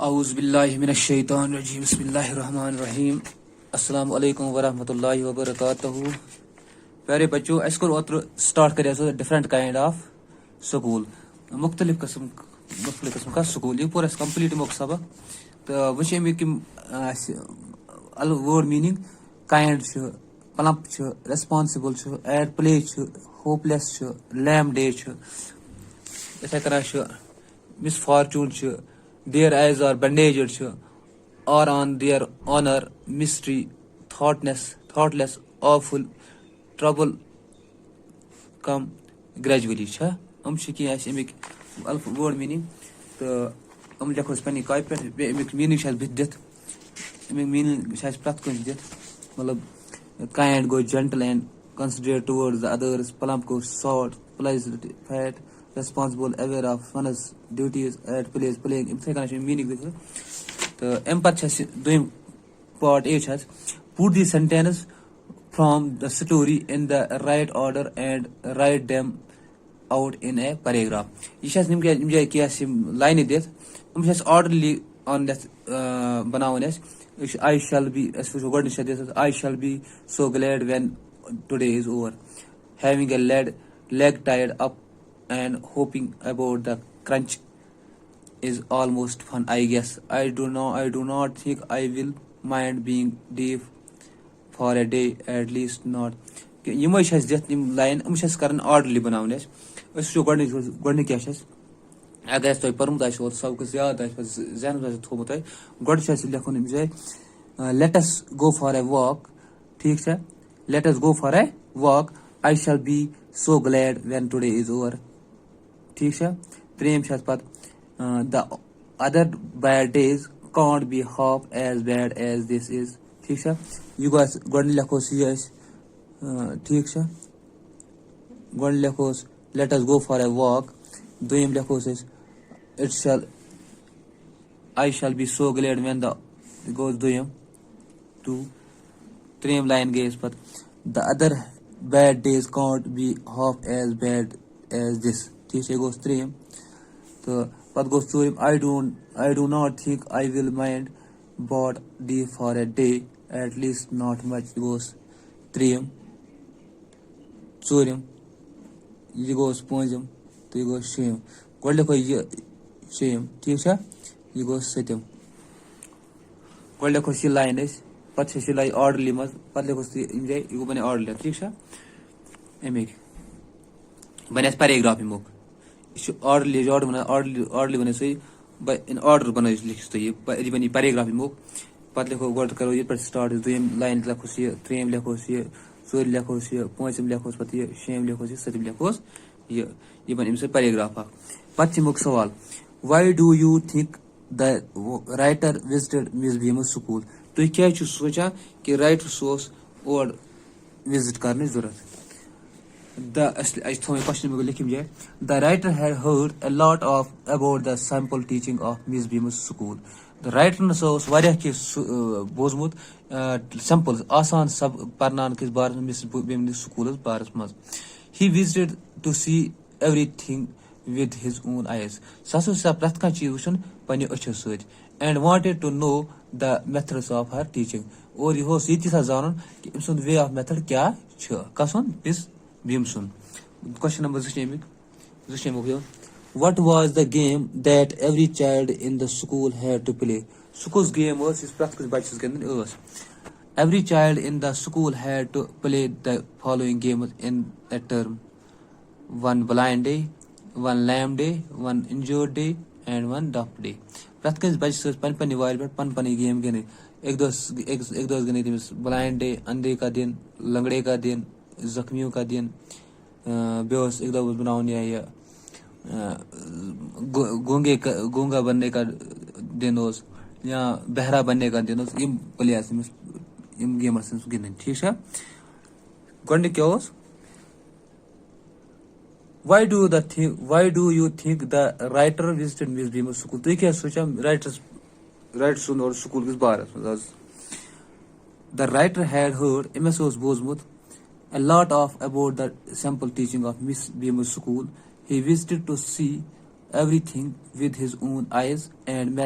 आऊज़ बिल्लाहि मिनश शैतानिर रजीम बिस्मिल्लाहिर रहमानिर रहीम अस्सलाम वालेकुम वरहमतुल्लाहि वबरकातुहू। प्यारे बच्चों, अस कर ओतर स्टार्ट कर डिफरेंट काइंड ऑफ स्कूल मुख्तलिफ किस्म का स्कूल। यह पूरा कंप्लीट मोक सबक तो वह अमिक word meaning kind plump responsible at play hopeless lame day इथे कना misfortune their eyes are bandaged are on their honour mystery thoughtless awful trouble come gradually हम अमिक वर्ड मीनिंग तो हम लिखो पे कॉपी पे अमिक मीनिंग दिख अमिक मीनिंग प्रत कह दिख मतलब काइंड गो gentle and considerate towards the others plump गो सॉल्ट प्लेज fat responsible aware of one's duties at playing इथे कना मीनिंग दिख तो एम पत दोम part A put the sentence from the story in the right order and write them out in a paragraph। यह निम जाय क्या लाइन दिख हम orderly on that बनावन I shall be I shall be so glad when today is over, having a leg tied up and hoping about the crunch is almost fun, I guess. I do not think I will mind being deaf for a day, at least not। यम दिख यम line हम कर orderly बनावन गोड क्या अगर तुम पर्मुत सबक याद जहन थोमुत गोड लिखुन अम जाए let us go for a walk. ठीक है, let us go for a walk I shall be so glad when today is over. ठीक है, त्रेम पत the other bad days can't be half as bad as this is. ठीक है, यह गोड लिखोस यह ठीक है गोड लिखोस let us go for a walk. दोम लिखोस it shall I shall be so glad when the गोस दोम टू। त्रेम लाइन गई पत the other bad days can't be half as bad as this. ठीक है, गोस त्रेम तो पत गोस चूरम I do not think I will mind but the for a day, at least not much. गोस त्रेम चूरम यह गोस पंजम तो यह गोस शेम गोड लिखो यह शेम। ठीक है, यह गोस सतम गोड लिखोस यह लाइन पत लाइन ऑर्डरली मज पत लिखोस जाए यह बने ऑर्डरली। ठीक है, अमिक बन पैराग्राफ अमुक यह ऑर्डरली ऑर्डरली बन इन ऑर्डर बन लिखिस यह बन पैराग्राफ अमुक पत लिखो गोड करो ये स्टार्ट दोम लाइन लिखोस यह त्रेम लिखोस यह चूर लिखोस यह पंचम लिखोस पत यह शेम लिखोस यह सतम लिखोस यह बन अम पैराग्राफ पत अमुक सवाल why do you think the writer visited Miss Beam's school. तुम क्या सोचा कि राइटर सोस और विजिट करने जरूरत। क्वेश्चन में लिखिम जाए the writer had heard a lot of about the simple teaching of Miss Beam's school. The writer बोजमुत सिंपल आसान सब परनान किस बार मिस बीमस स्कूल बारस मज। He visited to see everything with his own eyes। सह प्रत कह चीज वुचन पन्ने अच्छो सत and wanted to know the methods of her teaching और यह यह जानन कि अम वे ऑफ मेथड क्या कसन मिस बीम सुन। क्वेश्चन नंबर जुशेमुक what was the game that every child in the school had to play. School game प्रत कस बच्चस गिंदन every child in the school had to play the following games in the term one blind day, one lame day, one injured day and one deaf day. प्रत कस बच्चे पन वाल पे पन गेम गिंद एक दोस गिंद तमिस ब्लाइंड डे अंधे का दिन, लंगड़े का दिन, जख्मियों का दिन, बेस एक दो बनावन यह गूंगा बनने का दिन या बहरा बनने का दिन यम प्ले यम गेम गिंदन। ठीक है, गोड क्या Why do you think the writer visited Miss Beamer's school? तुम क्या सोचा राइटर सुन और स्कूल किस बार। The writer had heard Amas बोजमुत a lot of about the simple teaching of Miss Beamer's school। He visited to see everything with his own eyes and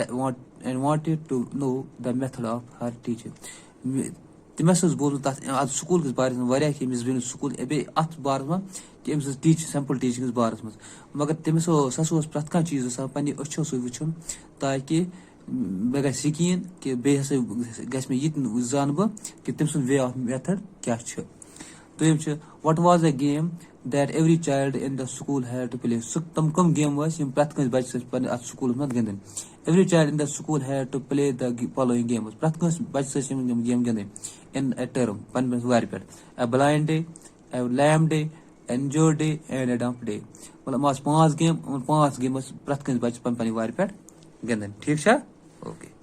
and wanted to know the method of her teaching. تٔمۍ ہسا اوس بوٗزمُت تَتھ اَتھ school کِس بارَس منٛز واریاہ کینٛہہ أمِس بیٚیہِ سکوٗل بیٚیہِ اَتھ بارَس منٛز کہِ أمۍ سٕنٛز سِمپٕل ٹیٖچِنٛگ کِس بارَس منٛز مگر تٔمِس سُہ ہسا اوس پرٛٮ۪تھ کانٛہہ چیٖز آسان پنٛنہِ أچھو سۭتۍ وٕچھُن تاکہِ مےٚ گژھِ یقیٖن کہِ بیٚیہِ ہسا گژھِ مےٚ یہِ تہِ زانہٕ بہٕ کہِ تٔمۍ سُنٛد وے آف میتھڈ کیٛاہ چھُ. دوٚیِم چھُ what was a game that every child in the school had to play. سُہ تِم کٕم گیمہٕ ٲسۍ یِم پرٛٮ۪تھ کٲنٛسہِ بَچَس ٲسۍ پنٛنہِ اَتھ سکوٗلَس منٛز گِنٛدٕنۍ. Every child in the school had to play the following games. پرٛٮ۪تھ کٲنٛسہِ بَچَس ٲسۍ یِم گیم گِنٛدٕنۍ اِن اے ٹٔرٕم پنٛنِس وارِ پٮ۪ٹھ. A blind day, a lame day, injured day and a dumb day. مطلب یِم آسہٕ 5 گیم. یِمن 5 گیم ٲسۍ پرٛٮ۪تھ کٲنٛسہِ بَچَس پنٛنہِ وارِ پٮ۪ٹھ گِنٛدٕنۍ. ٹھیٖک چھا؟ اوکے.